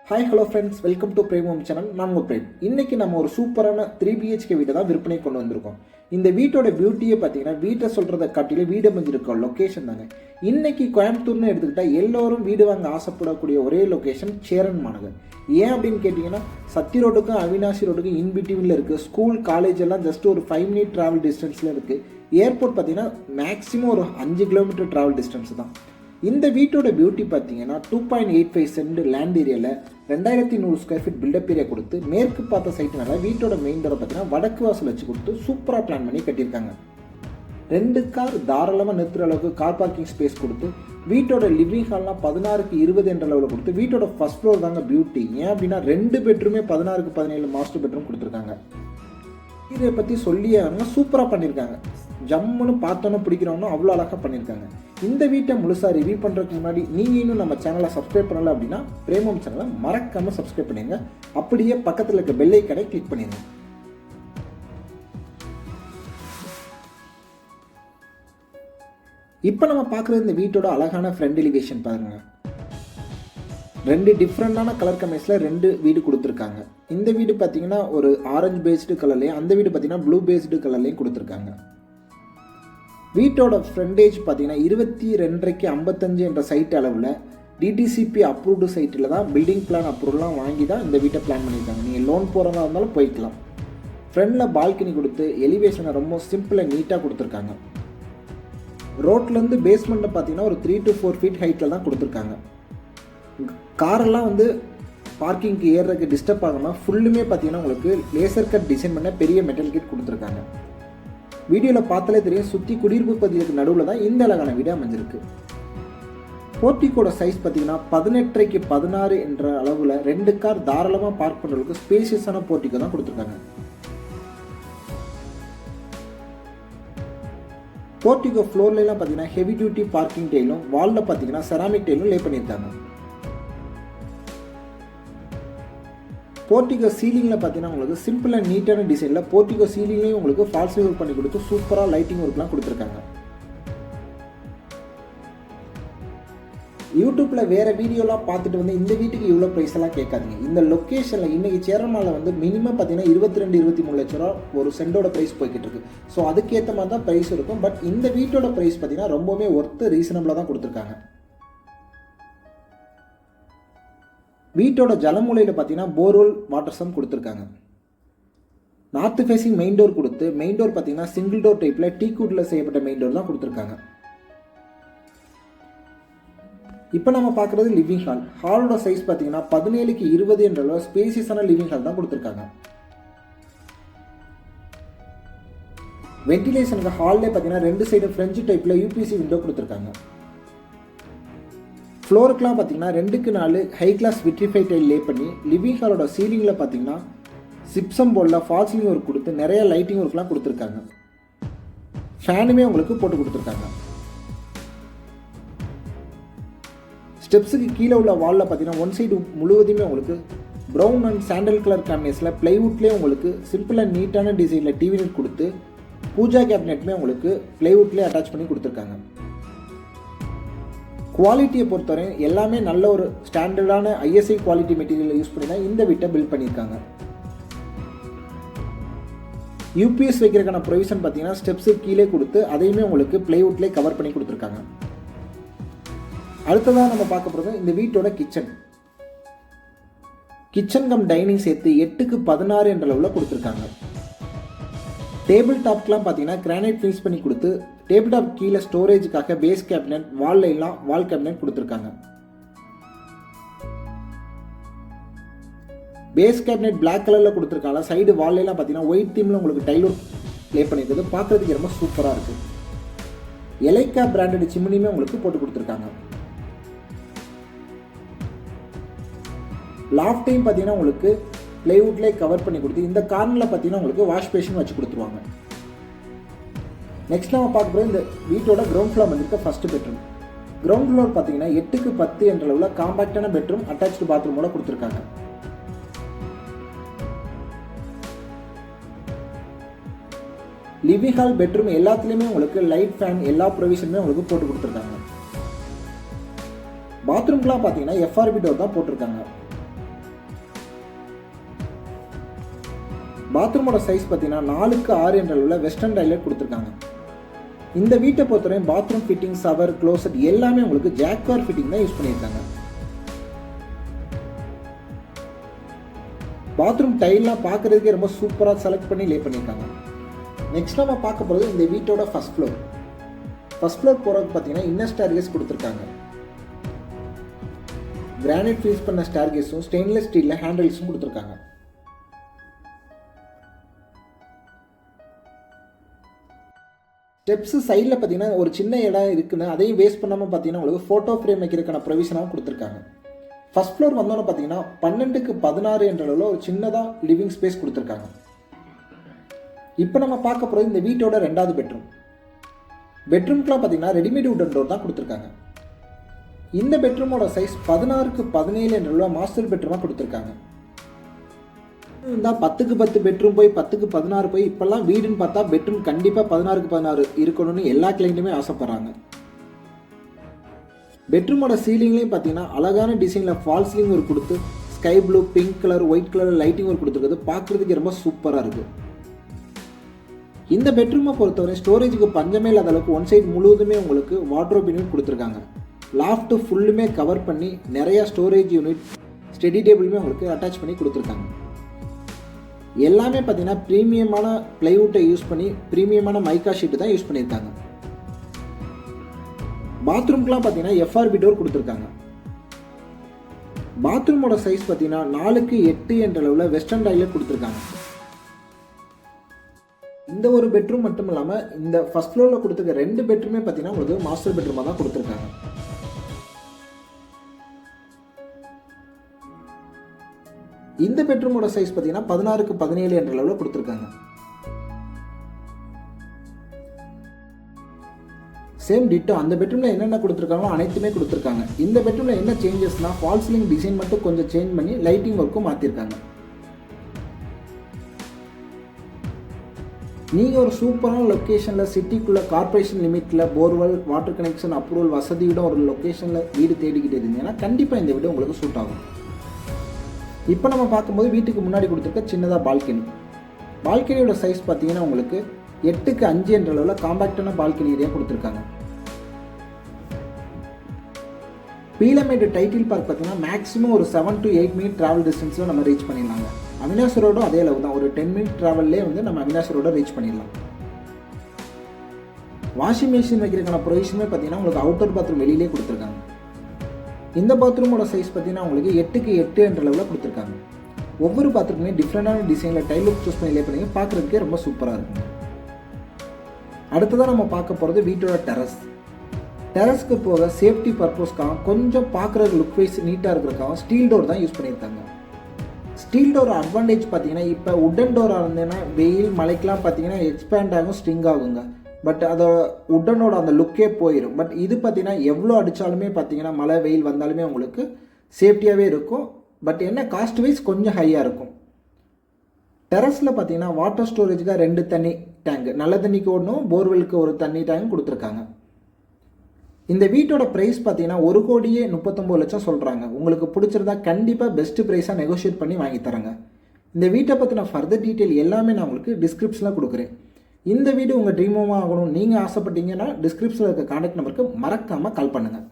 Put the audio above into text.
Hi hello friends, welcome to Prem home channel. நான் உங்கள் frame. இன்றைக்கி நம்ம ஒரு சூப்பரான 3BHK வீட்டை தான் விற்பனை கொண்டு வந்திருக்கோம். இந்த வீட்டோட பியூட்டியை பார்த்தீங்கன்னா வீட்டை சொல்கிறத காட்டிலும் வீடு அமைஞ்சிருக்க லொக்கேஷன் தாங்க. இன்றைக்கி கோயம்புத்தூர்னு எடுத்துக்கிட்டால் எல்லோரும் வீடு வாங்க ஆசைப்படக்கூடிய ஒரே லொக்கேஷன் சேரன் மாநகர். ஏன் அப்படின்னு கேட்டிங்கன்னா சத்தி ரோடுக்கும் அவினாசி ரோடுக்கும் இன்பிட்வீனில் இருக்குது. ஸ்கூல் காலேஜ் எல்லாம் ஜஸ்ட் ஒரு 5 minute ட்ராவல் டிஸ்டன்ஸில் இருக்குது. ஏர்போர்ட் பார்த்தீங்கன்னா மேக்ஸிமம் ஒரு 5 kilometer ட்ராவல் டிஸ்டன்ஸ் தான். இந்த வீட்டோட பியூட்டி பார்த்தீங்கன்னா 2.85 சென்ட் லேண்ட் ஏரியாவில் 2100 ஸ்கொயர் ஃபீட் பில்டப் ஏரியா கொடுத்து மேற்கு பார்த்த சைட்னால வீட்டோட மெயின் டோரை பார்த்தீங்கன்னா வடக்கு வாசல் வச்சு கொடுத்து சூப்பராக பிளான் பண்ணி கட்டியிருக்காங்க. 2 கார் தாராளமாக நிறுத்துற அளவுக்கு கார் பார்க்கிங் ஸ்பேஸ் கொடுத்து வீட்டோட லிவிங் ஹால்லாம் 16க்கு 20 என்ற அளவில் கொடுத்து வீட்டோட ஃபர்ஸ்ட் ஃப்ளோர் தாங்க பியூட்டி. ஏன் அப்படின்னா 2 பெட்ரூமே 16க்கு 17 மாஸ்டர் பெட்ரூம் கொடுத்துருக்காங்க. இதை பற்றி சொல்லியே சூப்பராக பண்ணியிருக்காங்க. ஜம்முன்னு பார்த்தோன்னு பிடிக்கிறவனும் அவ்வளோ அழகாக பண்ணியிருக்காங்க. இந்த வீட்டை முழுசாக ரிவ்யூ பண்ணுறதுக்கு முன்னாடி நீங்கள் இன்னும் நம்ம சேனலை சப்ஸ்கிரைப் பண்ணலை அப்படின்னா பிரேம் ஹோம் சேனலை மறக்காமல் சப்ஸ்கிரைப் பண்ணிடுங்க. அப்படியே பக்கத்தில் இருக்க பெல் ஐகானை கிளிக் பண்ணிடுங்க. இப்போ நம்ம பார்க்குறது இந்த வீட்டோட அழகான ஃப்ரண்ட் எலிவேஷன் பாருங்கள். 2 டிஃப்ரெண்டான கலர் கம்பைன்ஸில் 2 வீடு கொடுத்துருக்காங்க. இந்த வீடு பார்த்தீங்கன்னா ஒரு ஆரஞ்சு பேஸ்டு கலர்லேயும், அந்த வீடு பார்த்தீங்கன்னா ப்ளூ பேஸ்டு கலர்லேயும் கொடுத்துருக்காங்க. வீட்டோட ஃப்ரண்டேஜ் பார்த்தீங்கன்னா 22.5 55 என்ற சைட் அளவில் டிடிசிபி அப்ரூவ்டு சைட்டில் தான் பில்டிங் பிளான் அப்ரூவ்லாம் வாங்கி தான் இந்த வீட்டை பிளான் பண்ணியிருக்காங்க. நீங்கள் லோன் போகிறதா இருந்தாலும் போய்க்கலாம். ஃப்ரண்டில் பால்கனி கொடுத்து எலிவேஷனை ரொம்ப சிம்பிளாக நீட்டாக கொடுத்துருக்காங்க. ரோட்லேருந்து பேஸ்மெண்ட்டை பார்த்தீங்கன்னா ஒரு 3 to 4 feet ஹைட்டில் தான் கொடுத்துருக்காங்க. காரெல்லாம் பார்க்கிங்க்கு ஏறுறதுக்கு டிஸ்டர்ப் ஆகாமல் ஃபுல்லுமே பார்த்தீங்கன்னா உங்களுக்கு லேசர் கட் டிசைன் பண்ண பெரிய மெட்டல் கிட் கொடுத்துருக்காங்க. வீடியோவில் பார்த்தாலே தெரியும் சுற்றி குடியிருப்பு பகுதிகளுக்கு நடுவில் தான் இந்த அழகான வீடு அமைஞ்சிருக்கு. போர்ட்டிக்கோட சைஸ் பார்த்தீங்கன்னா 18க்கு 16 என்ற அளவில் 2 கார் தாராளமாக பார்க் பண்ணுறதுக்கு ஸ்பேஷியஸான போர்ட்டிக்கோ தான் கொடுத்துருக்காங்க. போர்ட்டிக்கோ ஃப்ளோர்லாம் பார்த்தீங்கன்னா ஹெவி டியூட்டி பார்க்கிங் டைலும் வாலில் பார்த்தீங்கன்னா செராமிக் டைலும் லே பண்ணியிருக்காங்க. போர்ட்டிகோ சீலிங்கில் பார்த்தீங்கன்னா உங்களுக்கு சிம்பிள் அண்ட் நீட்டான டிசைனில் போர்ட்டிகோ சீலிங்லேயும் உங்களுக்கு ஃபால்ஸ் ஒர்க் பண்ணி கொடுத்து சூப்பராக லைட்டிங் ஒர்க்லாம் கொடுத்துருக்காங்க. யூடியூப்பில் வேறு வீடியோலாம் பார்த்துட்டு இந்த வீட்டுக்கு இவ்வளோ ப்ரைஸ் எல்லாம் கேட்காதீங்க. இந்த லொக்கேஷனில் இன்றைக்கி சேரமாலில் மினிமம் பார்த்தீங்கன்னா 22-23 லட்ச ரூபா ஒரு சென்டோட ப்ரைஸ் போய்கிட்டு இருக்கு. ஸோ அதுக்கேற்ற மாதிரி தான் ப்ரைஸ் இருக்கும். பட் இந்த வீட்டோட ப்ரைஸ் பார்த்தீங்கன்னா ரொம்பவே ஒர்த்து ரீசனபிளாக தான் கொடுத்துருக்காங்க. வீட்டோட ஜலமூலையில் பார்த்தீங்கன்னா போர்வெல் வாட்டர் சம் கொடுத்துருக்காங்க. நார்த் ஃபேஸிங் மெயின் டோர் கொடுத்து மெயின் டோர் பார்த்தீங்கன்னா சிங்கிள் டோர் டைப்பில் டீக்குட்டில் செய்யப்பட்ட மெயின் டோர் தான் கொடுத்துருக்காங்க. இப்போ நம்ம பார்க்குறது லிவிங் ஹால். ஹாலோட சைஸ் பார்த்தீங்கன்னா 17க்கு 20 என்ற அளவு ஸ்பேசியஸான லிவிங் ஹால் தான் கொடுத்துருக்காங்க. வென்டிலேஷனுக்கு ஹால்லே பார்த்தீங்கன்னா 2 சைடு ஃப்ரெஞ்சு டைப்பில் யூபிசி விண்டோ கொடுத்துருக்காங்க. ஃப்ளோருக்குலாம் பார்த்தீங்கன்னா 2க்கு 4 ஹை கிளாஸ் விட்ரிஃபைட் டைல் லே பண்ணி லிவிங் ஹாலோட சீலிங்கில் பார்த்தீங்கன்னா சிப்சம் போர்டில் ஃபால் சீலிங் ஒர்க் கொடுத்து நிறைய லைட்டிங் ஒர்க்லாம் கொடுத்துருக்காங்க. ஃபேனுமே உங்களுக்கு போட்டு கொடுத்துருக்காங்க. ஸ்டெப்ஸுக்கு கீழே உள்ள வாலில் பார்த்தீங்கன்னா ஒன் சைடு முழுவதுமே உங்களுக்கு ப்ரௌன் அண்ட் சாண்டல் கலர் காம்பினேஷனில் பிளைவுட்லேயே உங்களுக்கு சிம்பிள் அண்ட் நீட்டான டிசைனில் டிவி நெட் கொடுத்து பூஜா கேபினெட்டுமே உங்களுக்கு பிளைவுட்லேயே அட்டாச் பண்ணி கொடுத்துருக்காங்க. குவாலிட்டியை பொறுத்தவரை எல்லாமே நல்ல ஒரு ஸ்டாண்டர்டான ISI குவாலிட்டி மெட்டீரியல் யூஸ் பண்ணி தான் இந்த வீட்டை பில்ட் பண்ணியிருக்காங்க. யூபிஎஸ் வைக்கிறதுக்கான ப்ரொவிஷன் பார்த்தீங்கன்னா ஸ்டெப்ஸு கீழே கொடுத்து அதையுமே உங்களுக்கு பிளைவுட்லேயே கவர் பண்ணி கொடுத்துருக்காங்க. அடுத்ததாக நம்ம பார்க்க போகிறது இந்த வீட்டோட கிச்சன் கம் டைனிங் சேர்த்து 8க்கு 16 என்ற அளவில் கொடுத்துருக்காங்க. டேபிள் டாப்க்கெலாம் பார்த்தீங்கன்னா கிரானைட் ஃபினிஷ் பண்ணி கொடுத்து டேபிள் டாப் கீழே ஸ்டோரேஜுக்காக பேஸ் கேபினட் வால்லாம் வால் கேபினட் கொடுத்துருக்காங்க. பேஸ் கேபினட் பிளாக் கலரில் கொடுத்துருக்காங்க. சைடு வால்லாம் பார்த்தீங்கன்னா ஒயிட் தீமில் உங்களுக்கு டைல் ஒர்க் ப்ளே பண்ணியிருக்குது. பார்க்குறதுக்கு ரொம்ப சூப்பராக இருக்குது. எலைக்கா பிராண்டட் சிம்னியுமே உங்களுக்கு போட்டு கொடுத்துருக்காங்க. லாஃப்டையும் பார்த்தீங்கன்னா உங்களுக்கு பிளைவுட்லேயே கவர் பண்ணி கொடுத்து இந்த கார்னரில் பார்த்தீங்கன்னா உங்களுக்கு வாஷ் பேஷன் வச்சு கொடுத்துருவாங்க. நெக்ஸ்ட் நம்ம பார்க்க போகிறது இந்த வீட்டோட கிரவுண்ட் ஃப்ளோர் வந்திருக்க ஃபர்ஸ்ட் பெட்ரூம். கிரவுண்ட் ஃப்ளோர் பார்த்தீங்கன்னா 8க்கு 10 என்ற அளவில் காம்பாக்டான பெட்ரூம் அட்டாச்சு பாத்ரூமோட கொடுத்துருக்காங்க. லிவிங் ஹால் பெட்ரூம் எல்லாத்துலேயுமே உங்களுக்கு லைட் ஃபேன் எல்லா ப்ரொவிஷனுமே உங்களுக்கு போட்டு கொடுத்துருக்காங்க. பாத்ரூம்க்குலாம் பார்த்தீங்கன்னா FRP டோர் தான் போட்டிருக்காங்க. பாத்ரூமோட சைஸ் பார்த்தீங்கன்னா 4x6 என்ற அளவில் வெஸ்டர்ன் டைலர் கொடுத்துருக்காங்க. இந்த வீட்டை பொறுத்தவரையும் பாத்ரூம் ஃபிட்டிங், ஷவர், க்ளோசெட் எல்லாமே உங்களுக்கு ஜாக்வார் ஃபிட்டிங் தான் யூஸ் பண்ணியிருக்காங்க. பாத்ரூம் டைல்லாம் பார்க்குறதுக்கே ரொம்ப சூப்பராக செலக்ட் பண்ணி லே பண்ணியிருக்காங்க. நெக்ஸ்ட் நம்ம பார்க்க போகிறது இந்த வீட்டோட ஃபர்ஸ்ட் ஃப்ளோர். ஃபர்ஸ்ட் ஃப்ளோர் போகிறதுக்கு பார்த்தீங்கன்னா இன்னர் ஸ்டேர்கேஸ் கொடுத்துருக்காங்க. கிரானைட் ஃபினிஷ் பண்ண ஸ்டேர்கேஸும் ஸ்டெயின்லெஸ் ஸ்டீலில் ஹேண்டில்ஸும் கொடுத்துருக்காங்க. ஸ்டெப்ஸு சைடில் பார்த்தீங்கன்னா ஒரு சின்ன இடம் இருக்குன்னு அதையும் வேஸ்ட் பண்ணாமல் பார்த்தீங்கன்னா உங்களுக்கு ஃபோட்டோ ஃப்ரேம் வைக்கிறதுக்கான ப்ரொவிஷனாகவும் கொடுத்துருக்காங்க. ஃபர்ஸ்ட் ஃப்ளோர் வந்தோன்னு பார்த்தீங்கன்னா 12x16 என்ற அளவில் ஒரு சின்னதாக லிவிங் ஸ்பேஸ் கொடுத்துருக்காங்க. இப்போ நம்ம பார்க்க போகிறது இந்த வீட்டோட 2வது பெட்ரூம். பெட்ரூம்க்குலாம் பார்த்தீங்கன்னா ரெடிமேட் உட்டன் டோர் தான் கொடுத்துருக்காங்க. இந்த பெட்ரூமோட சைஸ் 16x17 என்ற அளவில் மாஸ்டர் பெட்ரூமாக கொடுத்துருக்காங்க. இருந்தால் 10x10 பெட்ரூம் போய் 10x16 போய் இப்போல்லாம் வீடுன்னு பார்த்தா பெட்ரூம் கண்டிப்பாக 16x16 இருக்கணும்னு எல்லா கிளைண்ட்டுமே ஆசைப்பட்றாங்க. பெட்ரூமோட சீலிங்லேயும் பார்த்தீங்கன்னா அழகான டிசைனில் ஃபால் சீலிங் ஒரு கொடுத்து sky blue, pink colour, white colour lighting ஒரு கொடுத்துருக்குது. பார்க்குறதுக்கு ரொம்ப சூப்பராக இருக்குது. இந்த பெட்ரூமை பொறுத்தவரை ஸ்டோரேஜுக்கு பஞ்சமே இல்லாத அளவுக்கு ஒன் சைடு முழுவதுமே உங்களுக்கு வார்ட்ரோப் யூனிட் கொடுத்துருக்காங்க. லாஃப்ட்டு ஃபுல்லுமே கவர் பண்ணி நிறையா ஸ்டோரேஜ் யூனிட், ஸ்டடி டேபிளுமே உங்களுக்கு அட்டாச் பண்ணி கொடுத்துருக்காங்க. எல்லாமே பார்த்தீங்கன்னா ப்ரீமியமான பிளைவுட்டை யூஸ் பண்ணி ப்ரீமியமான மைக்கா ஷீட்டு தான் யூஸ் பண்ணியிருக்காங்க. பாத்ரூம்க்குலாம் பார்த்தீங்கன்னா எஃப்ஆர்பி டோர் கொடுத்துருக்காங்க. பாத்ரூமோட சைஸ் பார்த்தீங்கன்னா 4x8 என்ற அளவில் வெஸ்டர்ன் டைலர் கொடுத்துருக்காங்க. இந்த ஒரு பெட்ரூம் மட்டும் இல்லாமல் இந்த ஃபர்ஸ்ட் ஃப்ளோரில் கொடுத்துருக்க 2 பெட்ரூமே பார்த்தீங்கன்னா உங்களுக்கு மாஸ்டர் பெட்ரூமாக தான் கொடுத்துருக்காங்க. இந்த பெட்ரூமோட சைஸ் பார்த்தீங்கன்னா 16x17 என்ற அளவில் கொடுத்துருக்காங்க. சேம் டிட்டோ அந்த பெட்ரூமில் என்னென்ன கொடுத்துருக்காங்களோ அனைத்துமே கொடுத்துருக்காங்க. இந்த பெட்ரூமில் என்ன சேஞ்சஸ்னால் ஃபால் சீலிங் டிசைன் மட்டும் கொஞ்சம் சேஞ்ச் பண்ணி லைட்டிங் ஒர்க்கும் மாற்றிருக்காங்க. நீங்கள் ஒரு சூப்பரான லொக்கேஷனில் சிட்டிக்குள்ளே கார்பரேஷன் லிமிட்டில் போர்வெல், வாட்டர் கனெக்ஷன் அப்ரூவல் வசதியோட ஒரு லொக்கேஷனில் வீடு தேடிக்கிட்டு இருந்தீங்கன்னா கண்டிப்பாக இந்த வீடு உங்களுக்கு சூட் ஆகும். இப்போ நம்ம பார்க்கும்போது வீட்டுக்கு முன்னாடி கொடுத்துருக்க சின்னதாக பால்கனியோட சைஸ் பார்த்தீங்கன்னா உங்களுக்கு 8x5 என்ற அளவில் காம்பேக்டான பால்கனி ஏரியா கொடுத்துருக்காங்க. பீலமேடு டைட்டில் பார்க் பார்த்தீங்கன்னா மேக்ஸிமம் ஒரு 7 to 8 மினிட் ட்ராவல் டிஸ்டன்ஸில் நம்ம ரீச் பண்ணிடலாங்க. அவினாஷ் ரோடும் அதே அளவு தான், ஒரு 10 மினிட் ட்ராவல்லே நம்ம அவினாஷ் ரோட ரீச் பண்ணிடலாம். வாஷிங் மிஷின் வைக்கிறதுக்கான ப்ரொவிஷனுமே பார்த்தீங்கன்னா உங்களுக்கு அவுட்டர் பாத்ரூம் வெளியிலே கொடுத்துருக்காங்க. இந்த பாத்ரூமோட சைஸ் பார்த்தீங்கன்னா உங்களுக்கு 8x8 என்ற அளவில் கொடுத்துருக்காங்க. ஒவ்வொரு பாத்ரூமுமே டிஃப்ரெண்டான டிசைனில் டைல் லுக் சூஸ் பண்ணி லே பண்ணி பார்க்குறதுக்கே ரொம்ப சூப்பராக இருக்கும். அடுத்ததான் நம்ம பார்க்க போகிறது வீட்டோட டெரஸ்க்கு போக சேஃப்டி பர்பஸ்க்காக கொஞ்சம் பார்க்குறது லுக் வைஸ் நீட்டாக இருக்கிறதுக்காக ஸ்டீல் டோர் தான் யூஸ் பண்ணியிருக்காங்க. ஸ்டீல் டோர் அட்வான்டேஜ் பார்த்தீங்கன்னா இப்போ உட்டன் டோராக இருந்ததுன்னா வெயில் மழைக்கெலாம் பார்த்தீங்கன்னா எக்ஸ்பேண்ட் ஆகும், ஸ்ட்ரிங் ஆகுங்க. பட் அதை உட்டனோட அந்த லுக்கே போயிடும். பட் இது பார்த்தீங்கன்னா எவ்வளோ அடித்தாலுமே பார்த்தீங்கன்னா மழை வெயில் வந்தாலுமே உங்களுக்கு சேஃப்டியாகவே இருக்கும். பட் என்ன காஸ்ட் வைஸ் கொஞ்சம் ஹையாக இருக்கும். டெரஸில் பார்த்தீங்கன்னா வாட்டர் ஸ்டோரேஜுக்காக 2 தண்ணி டேங்க், நல்ல தண்ணிக்கு ஒன்றும், போர்வெலுக்கு ஒரு தண்ணி டேங்க் கொடுத்துருக்காங்க. இந்த வீட்டோட ப்ரைஸ் பார்த்தீங்கன்னா 1,39,00,000 சொல்கிறாங்க. உங்களுக்கு பிடிச்சிருந்தா கண்டிப்பாக பெஸ்ட்டு ப்ரைஸாக நெகோஷியேட் பண்ணி வாங்கி தரேங்க. இந்த வீட்டை பற்றின ஃபர்தர் டீட்டெயில் எல்லாமே நான் உங்களுக்கு டிஸ்கிரிப்ஷனில் கொடுக்குறேன். இந்த வீடியோ உங்கள் ட்ரீம் ஹோமாக ஆகணும் நீங்கள் ஆசைப்பட்டீங்கன்னா டிஸ்கிரிப்ஷனில் இருக்க கான்டாக்ட் நம்பருக்கு மறக்காமல் கால் பண்ணுங்கள்.